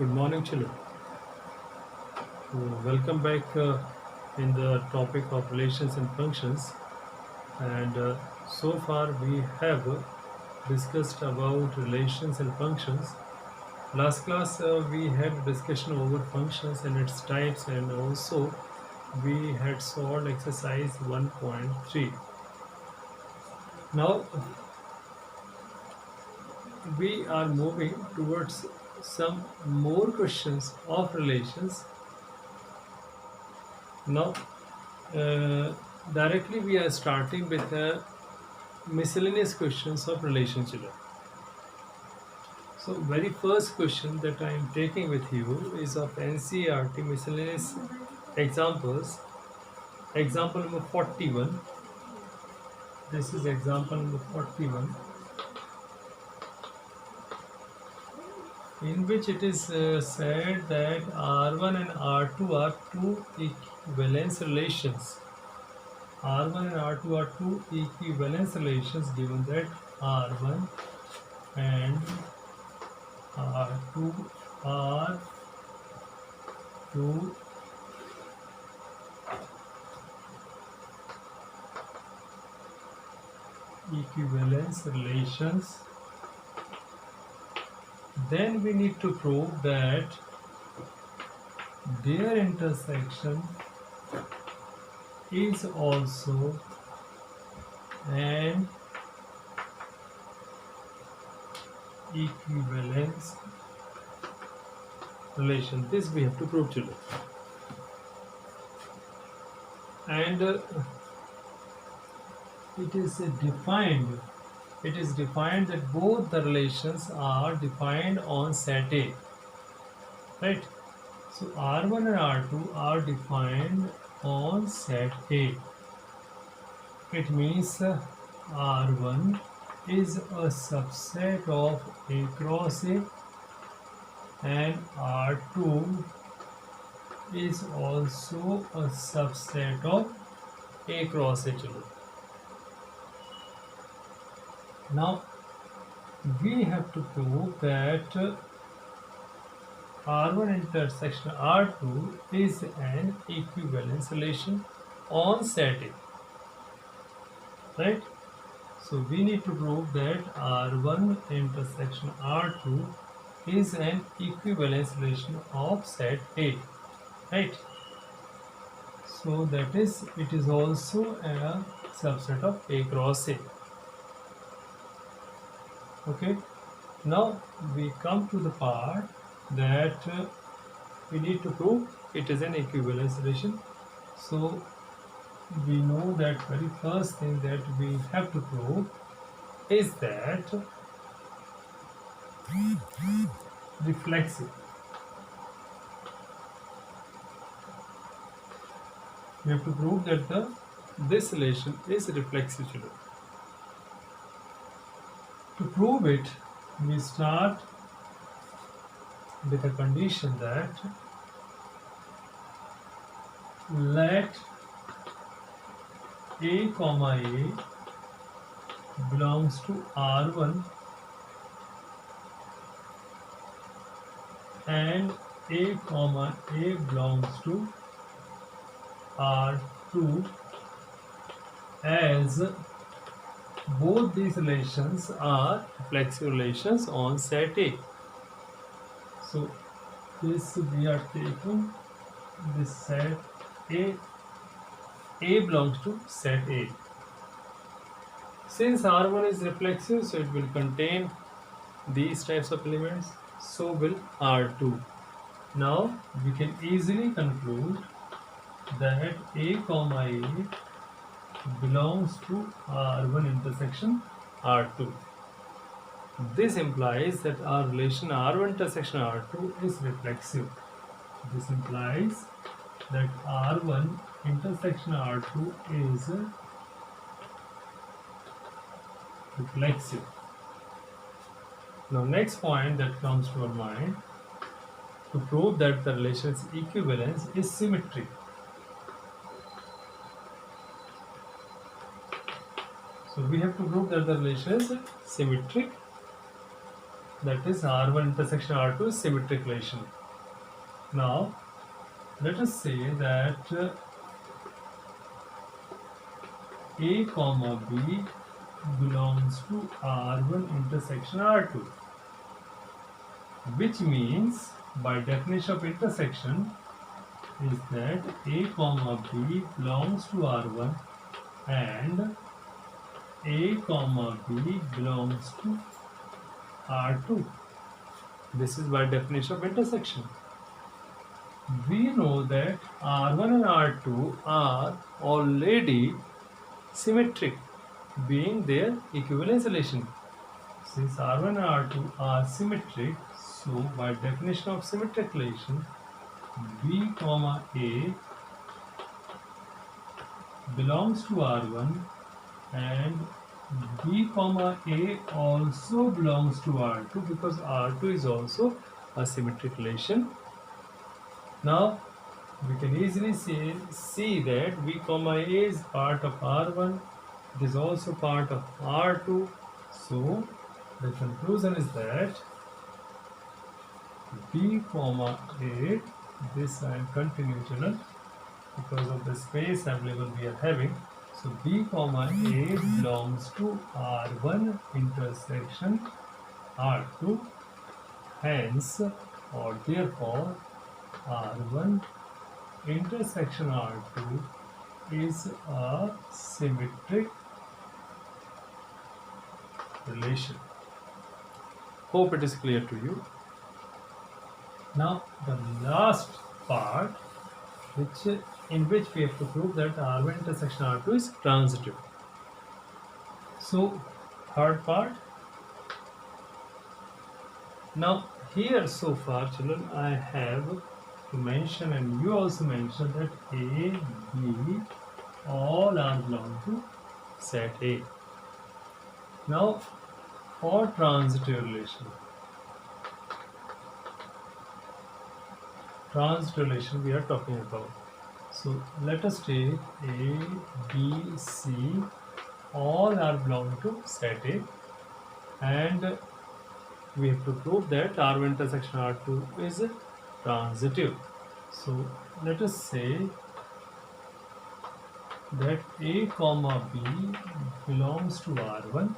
Good morning, children. Welcome back in the topic of relations and functions. And so far we have discussed about relations and functions. Last class we had discussion over functions and its types, and also we had solved exercise 1.3. Now we are moving towards some more questions of relations. Now uh, directly we are starting with miscellaneous questions of relationship. So very first question that I am taking with you is of NCERT miscellaneous examples. Example number 41. This is example number 41, in which it is said that R1 and R2 are two equivalence relations. R1 and R2 are two equivalence relations given that R1 and R2 are two equivalence relations. Then we need to prove that their intersection is also an equivalence relation. This we have to prove, children. And it is defined that both the relations are defined on set A, right? So R1 and R2 are defined on set A. It means R1 is a subset of A cross A, and R2 is also a subset of A cross A, children. Now we have to prove that R1 intersection R2 is an equivalence relation on set A, right? So we need to prove that R1 intersection R2 is an equivalence relation of set A, right? So that is, it is also a subset of A cross A. Okay, now we come to the part that we need to prove it is an equivalence relation. So we know that very first thing that we have to prove is that reflexive. We have to prove that this relation is reflexive, children. To prove it, we start with a condition that let A comma A belongs to R1 and A comma A belongs to R2, as both these relations are reflexive relations on set A. So this we are taking this set A. A belongs to set A. Since R1 is reflexive, so it will contain these types of elements, so will R2. Now we can easily conclude that A comma A belongs to R1 intersection R2. This implies that our relation R1 intersection R2 is reflexive. This implies that R1 intersection R2 is reflexive. Now next point that comes to our mind, to prove that the relation's equivalence is symmetric. So we have to prove that the relation is symmetric. that is R1 intersection R2 is symmetric relation. Now let us say that A comma B belongs to R1 intersection R2, which means by definition of intersection is that A comma B belongs to R1 and A comma B belongs to R2. This is by definition of intersection. We know that R1 and R2 are already symmetric, being their equivalence relation. Since R1 and R2 are symmetric, so by definition of symmetric relation, B comma A belongs to R1 and B comma A also belongs to R2 because R2 is also a symmetric relation. Now we can easily see that B comma A is part of R1, it is also part of R2. So the conclusion is that B comma A, this I am continuing children because of the space available we are having. So B comma A belongs to R1 intersection R2, hence or therefore R1 intersection R2 is a symmetric relation. Hope it is clear to you. Now the last part in which we have to prove that R1 intersection R2 is transitive. So third part. Now here so far children I have to mention, and you also mentioned, that A, B all are belong to set A. Now for transitive relation we are talking about. So let us take A, B, C all are belong to set A, and we have to prove that R1 intersection R2 is transitive. So let us say that A comma B belongs to R1,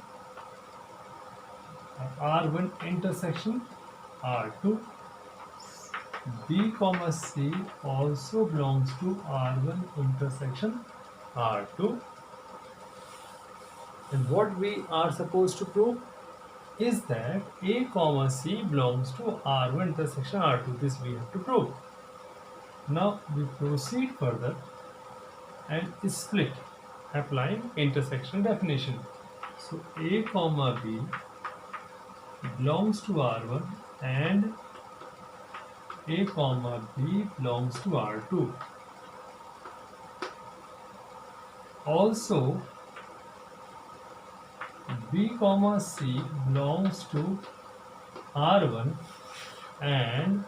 R1 intersection R2. B comma C also belongs to R1 intersection R2. And what we are supposed to prove is that A comma C belongs to R1 intersection R2. This we have to prove. Now we proceed further and split, applying intersection definition. So A comma B belongs to R1 and A comma B belongs to R2. Also B comma C belongs to R1 and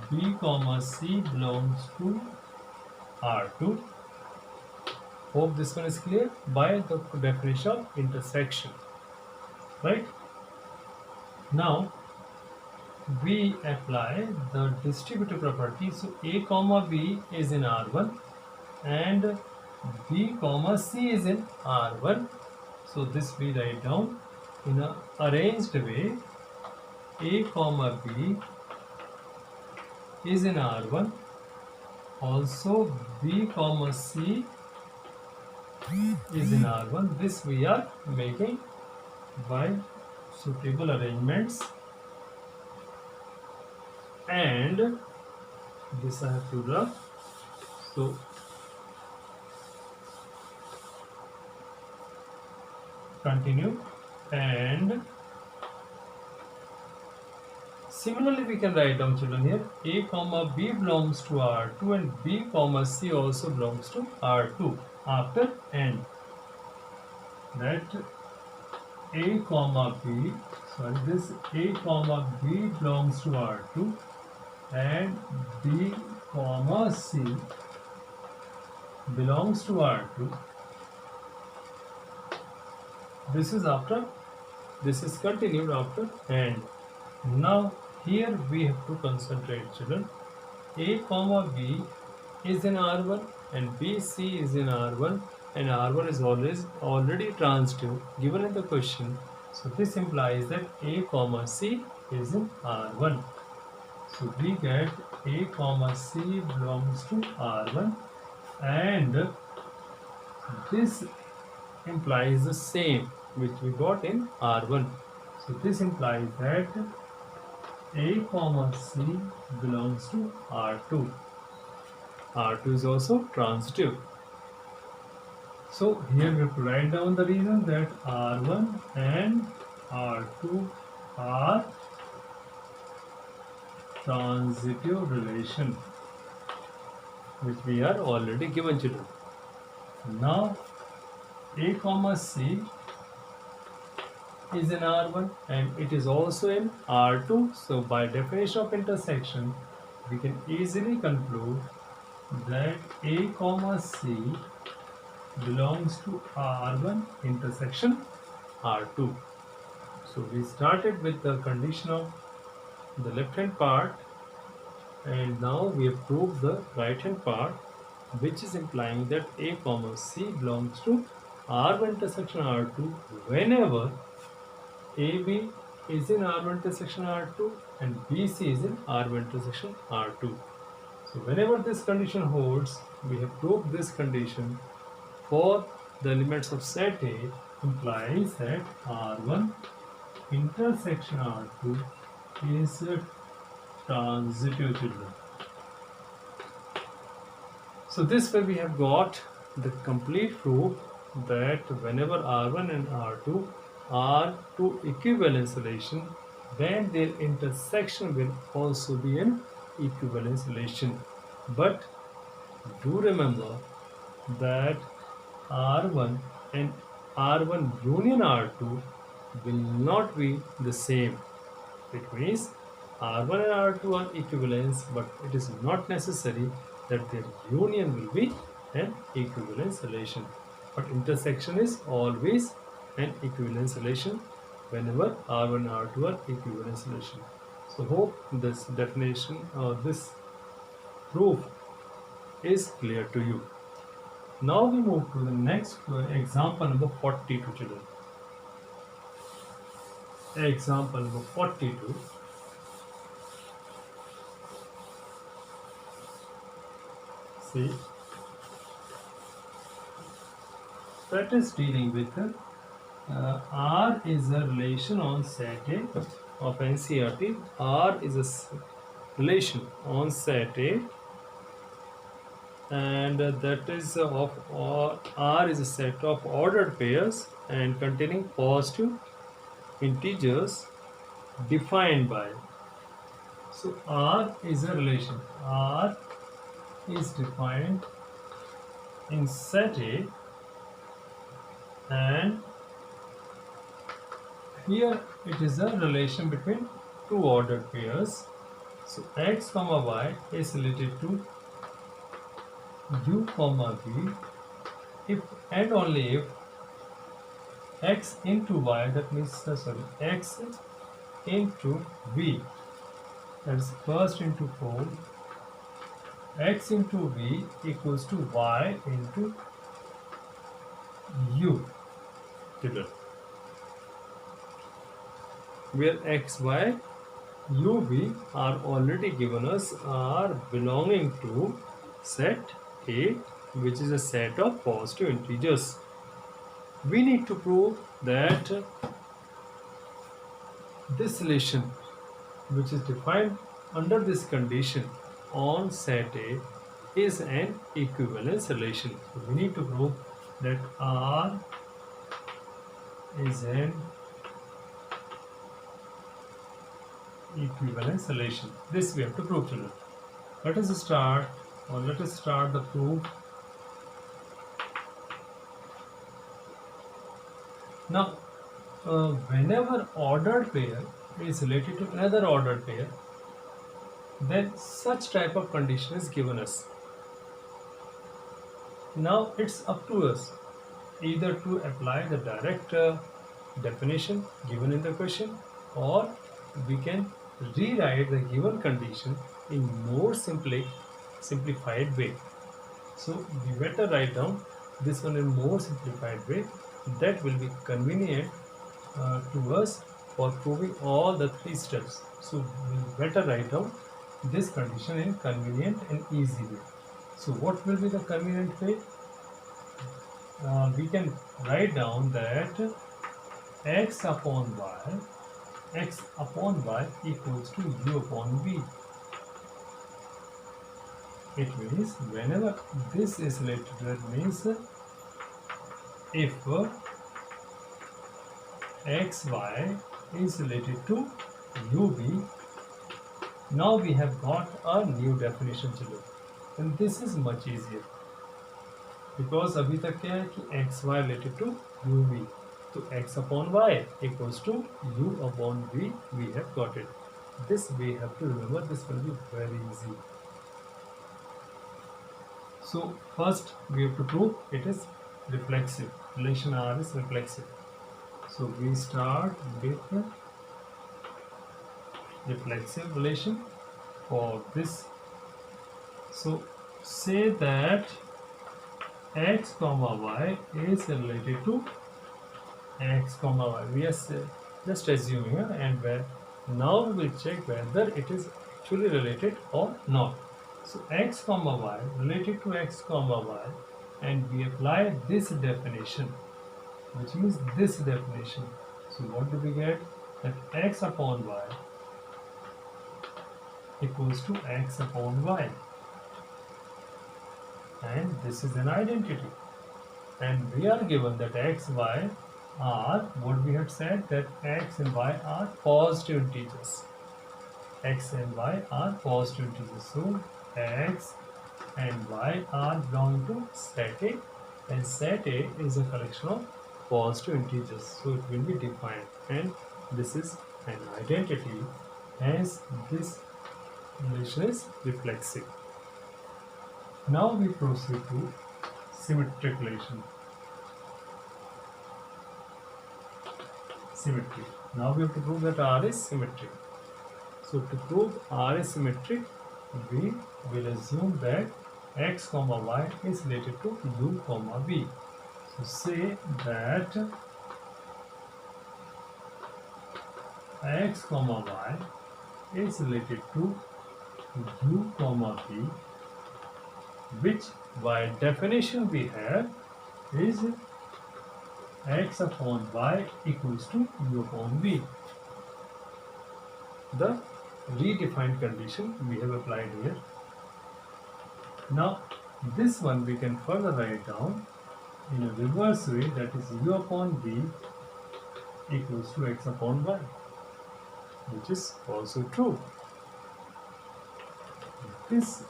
B comma C belongs to R2. Hope this one is clear by the definition of intersection. Right? Now we apply the distributive property. So A comma B is in R1 and B comma C is in R1. So this we write down in a arranged way. A comma B is in R1, also B comma C is in R1. This we are making by suitable arrangements, and this I have to draw. So continue, and similarly we can write down children here A comma B belongs to R2 and B comma C also belongs to R2 after and. That A comma B, this A comma B belongs to R2 and B comma C belongs to R2. This is after This is continued after AND. Now here we have to concentrate, children. A comma B is in R1 and BC is in R1, and R1 is always already transitive given in the question. So this implies that A comma C is in R1. So we get A comma C belongs to R1, and this implies the same which we got in R1. So this implies that A comma C belongs to R2. R2 is also transitive. So here we have to write down the reason that R1 and R2 are transitive relation, which we are already given, children. Now A comma C is in R1 and it is also in R2. So by definition of intersection, we can easily conclude that A comma C belongs to R1 intersection R2. So we started with the condition of the left hand part, and now we have proved the right hand part, which is implying that A comma C belongs to R1 intersection R2 whenever AB is in R1 intersection R2 and BC is in R1 intersection R2. So whenever this condition holds, we have proved this condition for the elements of set A implies that R1 intersection R2 is transitive, children. So this way we have got the complete proof that whenever R1 and R2 are two equivalence relation, then their intersection will also be an equivalence relation. But do remember that R1 and R1 union R2 will not be the same. It means R1 and R2 are equivalence, but it is not necessary that their union will be an equivalence relation. But intersection is always an equivalence relation whenever R1 and R2 are equivalence relation. So hope this definition or this proof is clear to you. Now we move to the next example number 42, children. Example number 42. See, that is dealing with R is a relation on set A of NCERT. R is a relation on set A, and that is of R is a set of ordered pairs and containing positive integers defined by. So R is a relation. R is defined in set A, and here it is a relation between two ordered pairs. So x comma y is related to u comma v if and only if x into y, that means x into v, that is first into 4, x into v equals to y into u, where x, y, u, v are already given us, are belonging to set A, which is a set of positive integers. We need to prove that this relation, which is defined under this condition on set A, is an equivalence relation. So we need to prove that R is an equivalence relation. This we have to prove, children. Let us start the proof. Now, whenever ordered pair is related to another ordered pair, then such type of condition is given us. Now it's up to us either to apply the direct definition given in the question, or we can rewrite the given condition in more simplified way. So we better write down this one in more simplified way. That will be convenient to us for proving all the three steps. So we better write down this condition in convenient and easy way. So what will be the convenient way? We can write down that x upon y equals to u upon v. It means whenever this is related, that means if xy is related to ub, now we have got a new definition to do, and this is much easier because अभी तक क्या है कि xy related to ub, तो x upon y equals to u upon v, we have got it. This we have to remember, this will be very easy. So first we have to prove it is reflexive. Relation R is reflexive. So we start with reflexive relation for this. So say that x comma y is related to x comma y. We are just assuming, and where now we will check whether it is actually related or not. So x comma y related to x comma y, and we apply this definition, which means this definition. So what do we get? That x upon y equals to x upon y, and this is an identity, and we are given that x, y are, what we had said, that x and y are positive integers. X and y are positive integers. So x and y are belonging to set A, and set A is a collection of positive integers. So it will be defined, and this is an identity, hence this relation is reflexive. Now we proceed to symmetric relation. Symmetry. Now we have to prove that R is symmetric. So to prove R is symmetric, we will assume that x comma y is related to u comma v. So say that x comma y is related to u comma v, which by definition we have is x upon y equals to u upon v. The redefined condition we have applied here. Now this one we can further write down in a reverse way, that is u upon v equals to x upon y, which is also true. This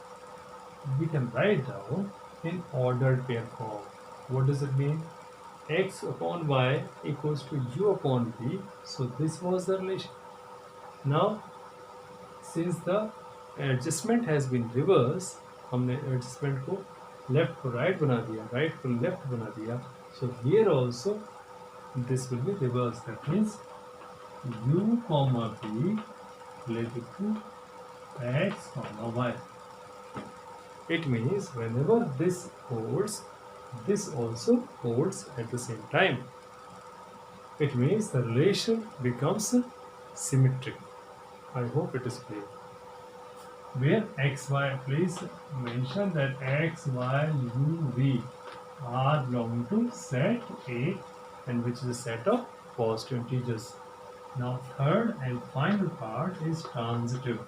we can write down in ordered pair form. What does it mean? X upon y equals to u upon v. So this was the relation. Now since the adjustment has been reversed, हमने adjustment को left को right बना दिया, right को left बना दिया. So here also this will be reversed. That means u comma v related to x comma y. It means whenever this holds, this also holds at the same time. It means the relation becomes symmetric. I hope it is clear. Where x, y, please mention that x, y, u, v are belonging to set A, and which is a set of positive integers. Now third and final part is transitive.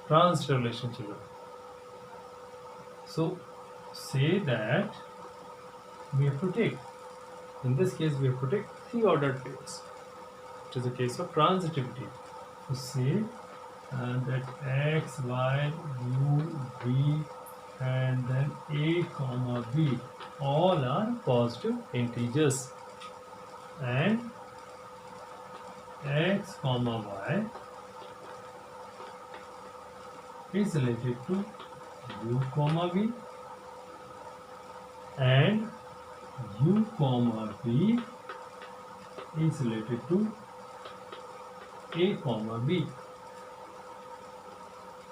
Transitive relationship. So say that we have to take, in this case we have to take three ordered pairs. It is a case of transitivity. So say that x, y, u, v, and then a comma b all are positive integers, and x comma y is related to u comma v, and u comma b is related to a comma b,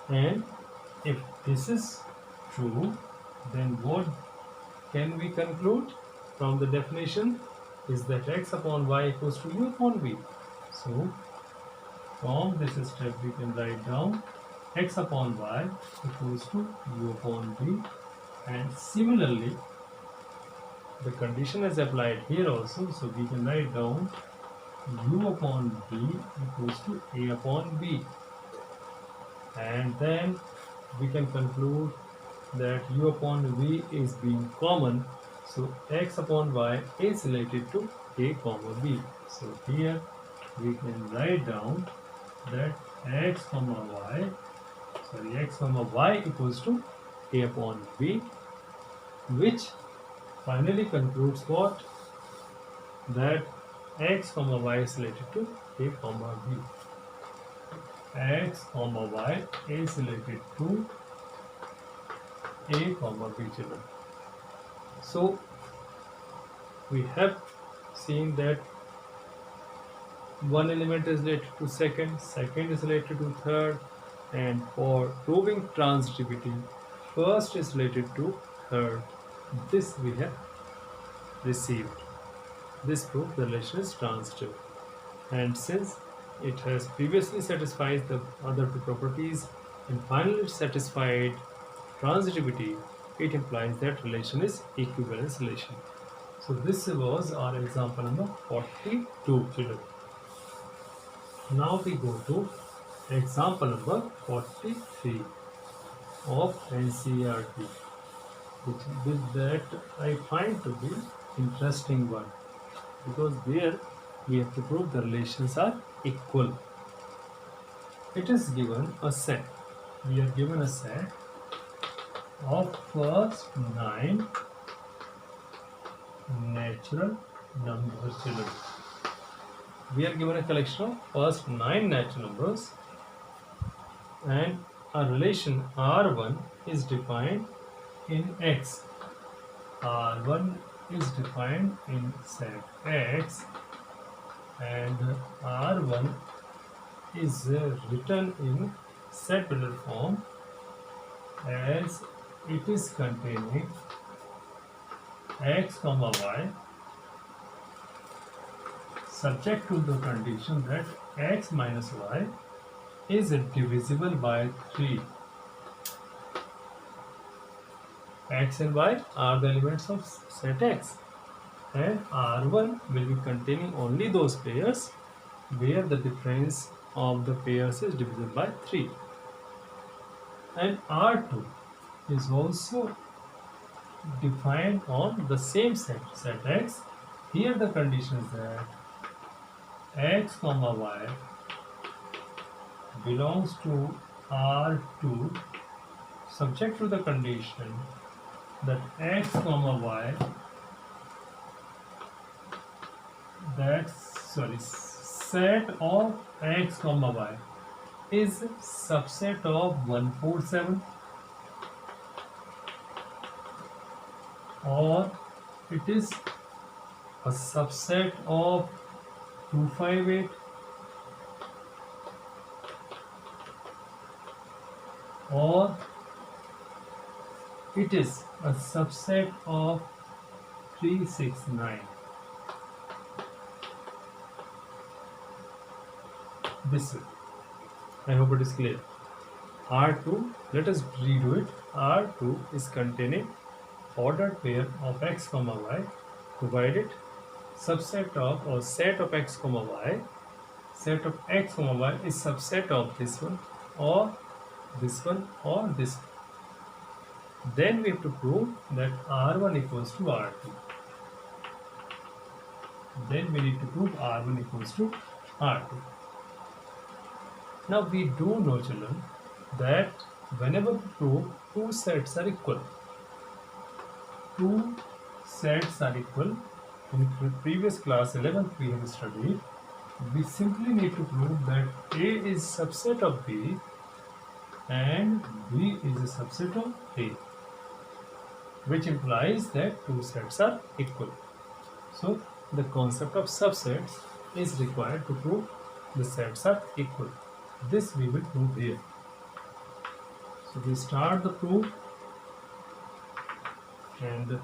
and if this is true, then what can we conclude from the definition is that x upon y equals to u upon v. So from this step we can write down x upon y equals to u upon v, and similarly the condition is applied here also, so we can write down u upon v equals to a upon b, and then we can conclude that u upon v is being common, so x upon y is related to a comma b. So here we can write down that x comma y equals to a upon b, which finally concludes what? That x comma y is related to a comma b. X comma y is related to a comma b, children. So we have seen that one element is related to second is related to third, and for proving transitivity, first is related to third. This we have received. This proves the relation is transitive, and since it has previously satisfied the other two properties and finally satisfied transitivity, it implies that relation is equivalence relation. So this was our example number 42, children. Now we go to example number 43 of NCERT, which with that I find to be interesting one, because there we have to prove the relations are equal. It is given a set. We are given a set of first 9 natural numbers, children. We are given a collection of first 9 natural numbers, and a relation R1 is defined in X. R1 is defined in set X, and R1 is written in set builder form as it is containing x comma y subject to the condition that x minus y is divisible by 3. X and y are the elements of set X, and R1 will be containing only those pairs where the difference of the pairs is divisible by 3. And R2 is also defined on the same set X. Here the condition is that x comma y belongs to R2 subject to the condition that x comma y set of x comma y is subset of 147, or it is a subset of 258, or it is a subset of 369. This way. I hope it is clear. R2, let us redo it. R2 is containing ordered pair of x comma y, provided subset of or set of x comma y. Set of x comma y is subset of this one or this one or this one. Then we have to prove that R1 equals to R2. Then we need to prove R1 equals to R2. Now we do know, children, that whenever we prove two sets are equal, in previous class 11th we have studied, we simply need to prove that A is subset of B and B is a subset of A. which implies that two sets are equal. So the concept of subsets is required to prove the sets are equal. This we will prove here. So we start the proof and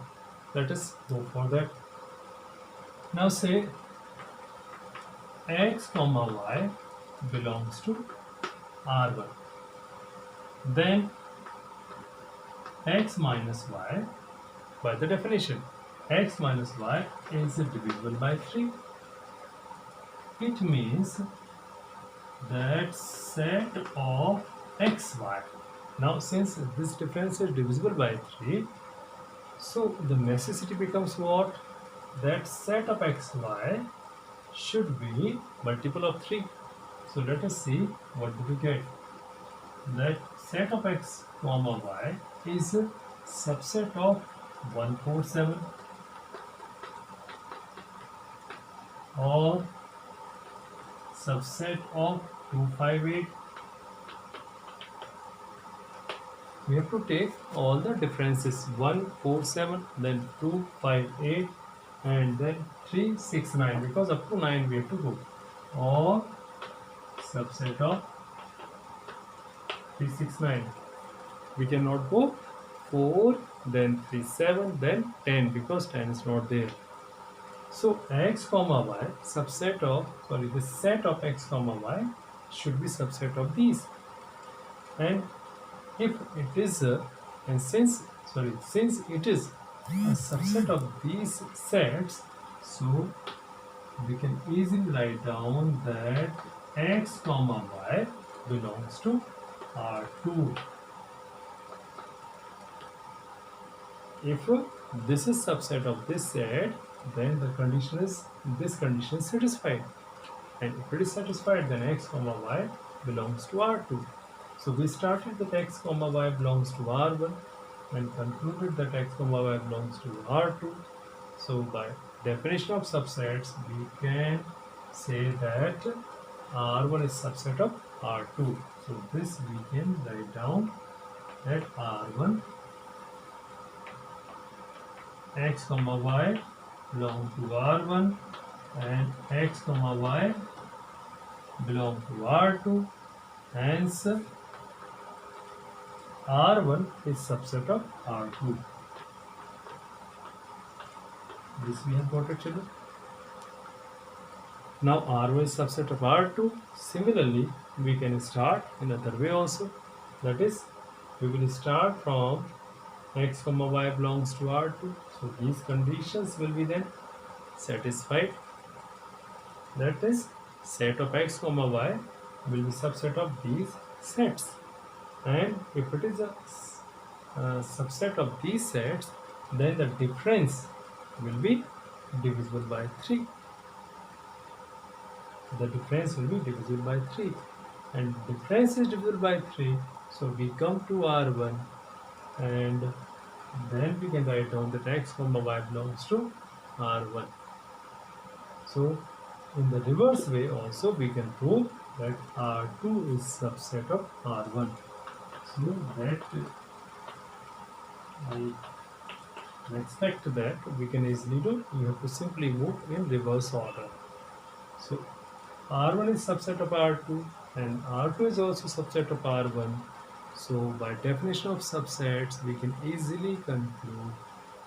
let us go for that. Now say x comma y belongs to R1. Then x minus y, by the definition, x minus y is divisible by 3. It means that set of xy. Now since this difference is divisible by 3, so the necessity becomes what? That set of xy should be multiple of 3. So let us see what do we get. That set of x comma y is a subset of 147 or subset of 258. We have to take all the differences 147, then 258, and then 369, because up to 9 we have to go, or subset of 369. We cannot go 4, then 37, then 10, because 10 is not there. So x comma y subset of, the set of x comma y should be subset of these. And if it is since it is a subset of these sets, so we can easily write down that x comma y belongs to R2. If this is subset of this set, then this condition is satisfied, and if it is satisfied, then x comma y belongs to R2. So we started that x comma y belongs to R1 and concluded that x comma y belongs to R2. So by definition of subsets, we can say that R1 is subset of R2. So this we can write down that R1 x comma y belong to R1 and x comma y belong to R2. Hence R1 is subset of R2. This we have got it, children. Now R1 is subset of R2. Similarly, we can start in another way also. That is, we will start from x comma y belongs to R2. So these conditions will be then satisfied. That is, set of x comma y will be subset of these sets. And if it is a subset of these sets, then the difference will be divisible by 3. The difference will be divisible by 3, and difference is divisible by 3, so we come to R1, and then we can write down that x comma y belongs to R1. So in the reverse way also we can prove that R2 is subset of R1. So that I expect that we can easily do. You have to simply move in reverse order. So R1 is subset of R2 and R2 is also subset of R1. So by definition of subsets, we can easily conclude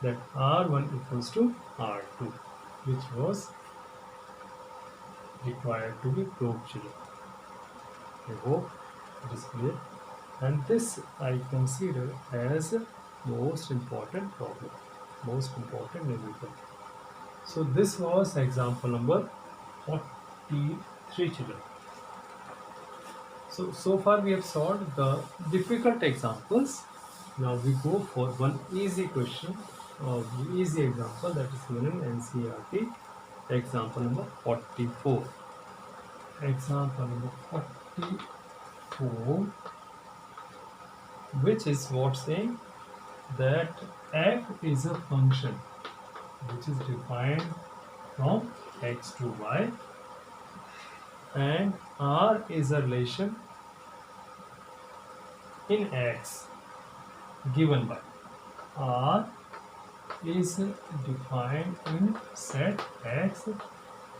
that R1 equals to R2, which was required to be proved, children. I hope it is clear. And this I consider as a most important problem, most important numerical. So this was example number 43, children. So far we have solved the difficult examples. Now we go for one easy question, or easy example that is given in NCERT. Example number 44. Example number 44, which is what saying that f is a function which is defined from x to y, and R is a relation in x given by R is defined in set X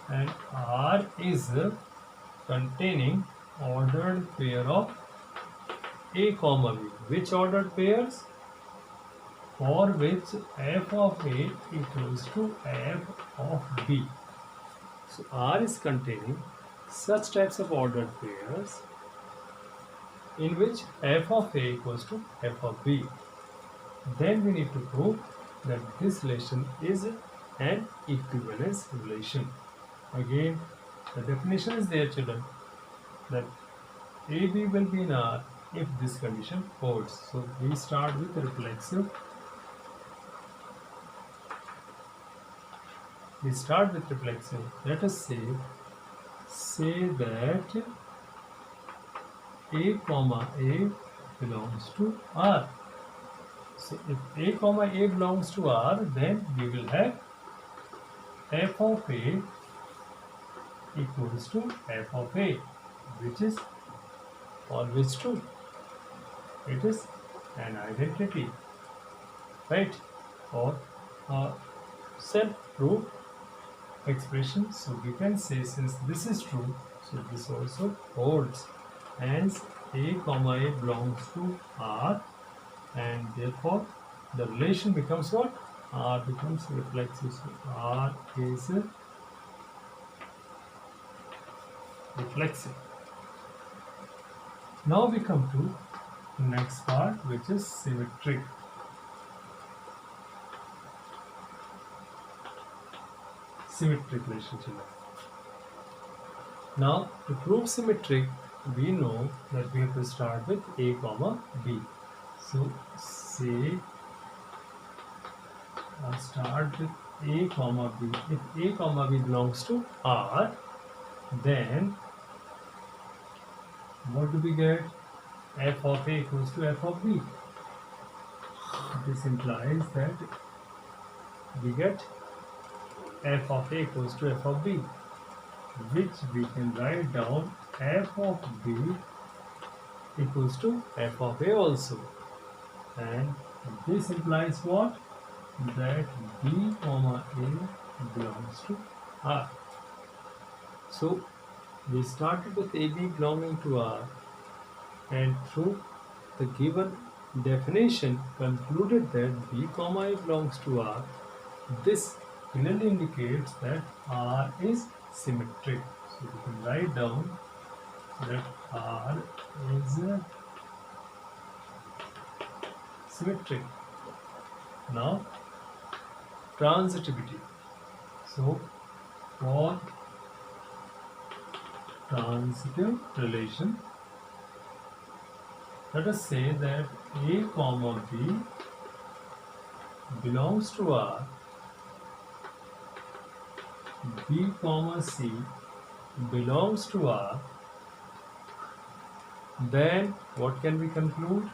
and R is containing ordered pair of A comma B. Which ordered pairs? For which f of A equals to f of B. So R is containing such types of ordered pairs in which f of A equals to f of B. Then we need to prove that this relation is an equivalence relation. Again, the definition is there, children, that AB will be in R if this condition holds. So we start with reflexive. Let us say that A comma A belongs to R. So if A comma A belongs to R, then we will have f of A equals to f of A, which is always true. It is an identity, right? Or a self-proof expression. So we can say, since this is true, so this also holds. Hence A comma A belongs to R, and therefore the relation becomes what? R becomes reflexive. So R is reflexive. Now we come to next part, which is symmetric. Symmetric relationship. Now to prove symmetric, we know that we have to start with A comma B. So say start with A comma B. If A comma B belongs to R, then what do we get? F of A equals to f of B. This implies that we get f of A equals to f of B, which we can write down f of B equals to f of A also. And this implies what? That B comma A belongs to R. So we started with AB belonging to R, and through the given definition concluded that B comma A belongs to R. This clearly indicates that R is symmetric. So we can write down that R is symmetric. Now transitivity. So for transitive relation, let us say that A comma B belongs to R, B comma C belongs to R, then what can we conclude?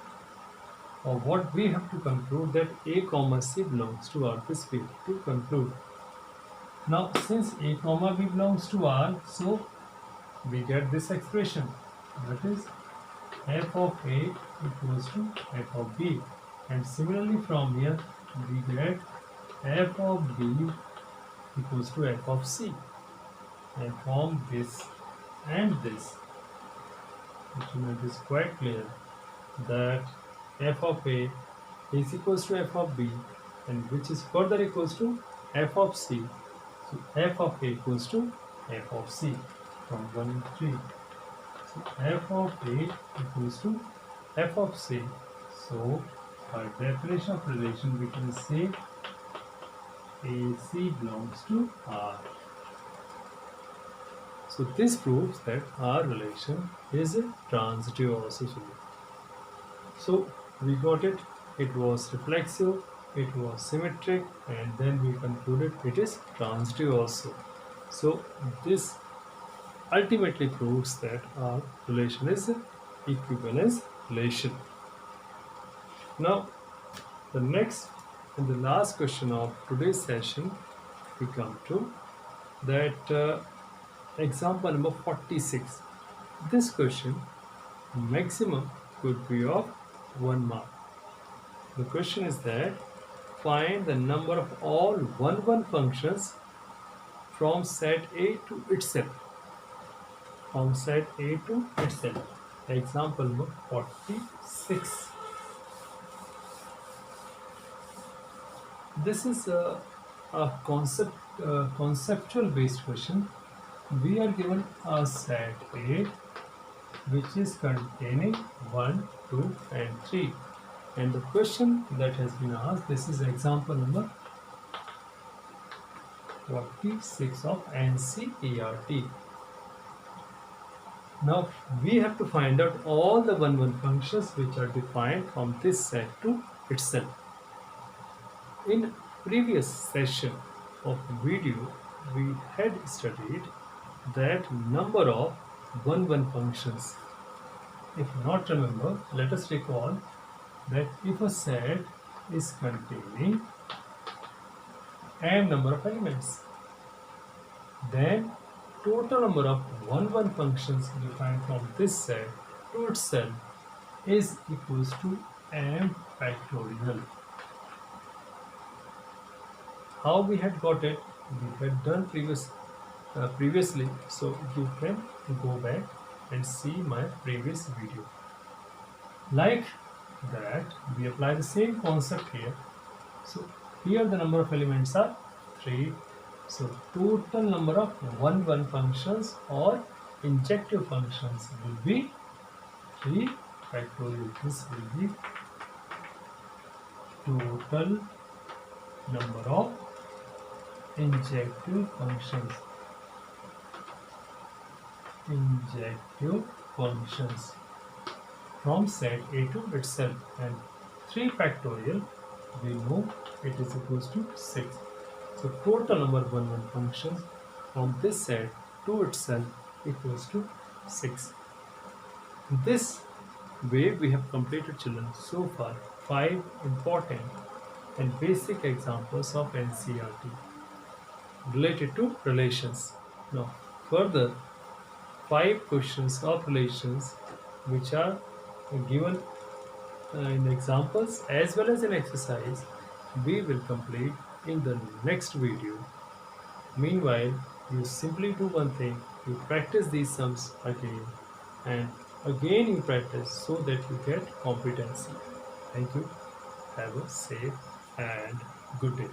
Or what we have to conclude, that A comma C belongs to R. This we have to conclude. Now since A comma B belongs to R, so we get this expression, that is f of A equals to f of B, and similarly from here we get f of B equals to f of C, and from this and this, it is quite clear that f of A is equals to f of B, and which is further equals to f of C. So f of A equals to f of C from 1 and 3. So f of A equals to f of C. So by definition of relation we can say AC belongs to R. So this proves that our relation is transitive also. So we got it. It was reflexive, it was symmetric, and then we concluded it is transitive also. So this ultimately proves that our relation is equivalence relation. Now the next and the last question of today's session, we come to that example number 46. This question maximum could be of 1 mark. The question is that find the number of all 1 functions from set A to itself. From set A to itself. Example number 46. This is a conceptual based question. We are given a set A which is containing 1, 2 and 3, and the question that has been asked, this is example number 46 of NCERT. Now we have to find out all the 1 functions which are defined from this set to itself. In previous session of video, we had studied that number of 1 functions. If not remember, let us recall that if a set is containing n number of elements, then total number of 1 functions defined from this set to itself is equals to m factorial. How we had got it? We had done previously, so you can go back and see my previous video. Like that, we apply the same concept here. So here the number of elements are 3. So total number of 1 functions or injective functions will be 3 factorial. This will be total number of injective functions. Injective functions from set A to itself, and 3 factorial, we know it is equals to 6. So total number of 1 functions from this set to itself equals to 6. This way we have completed, children, so far 5 important and basic examples of NCERT related to relations. Now further 5 questions of relations which are given in examples as well as in exercise we will complete in the next video. Meanwhile, you simply do one thing: you practice these sums again and again you practice so that you get competency. Thank you. Have a safe and good day.